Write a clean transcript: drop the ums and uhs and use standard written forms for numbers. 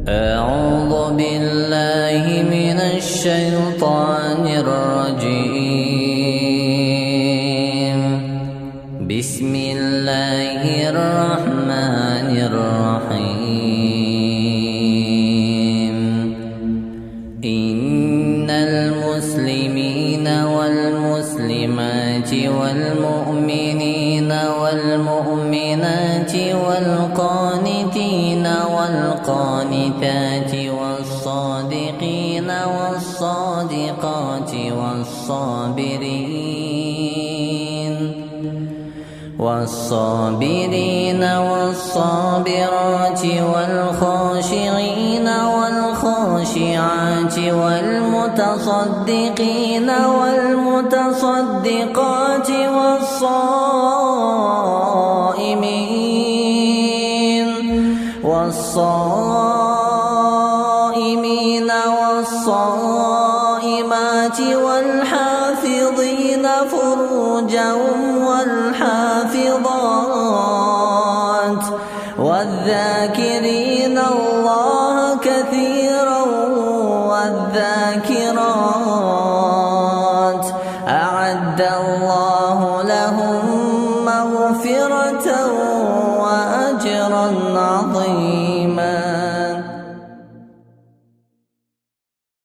أعوذ بالله من الشيطان الرجيم. بسم الله الرحمن الرحيم. إن المسلمين والمسلمات والمؤمنين والمؤمنات والقانتين والقانتات والصادقين والصادقات والصابرين والصابرات والخاشعين والخاشعات والمتصدقين والمتصدقات والصائمين والصائمات والحافظين فروجهم والحافظات والذاكرين الله كثيرا والذاكرات أعد الله لهم مغفرة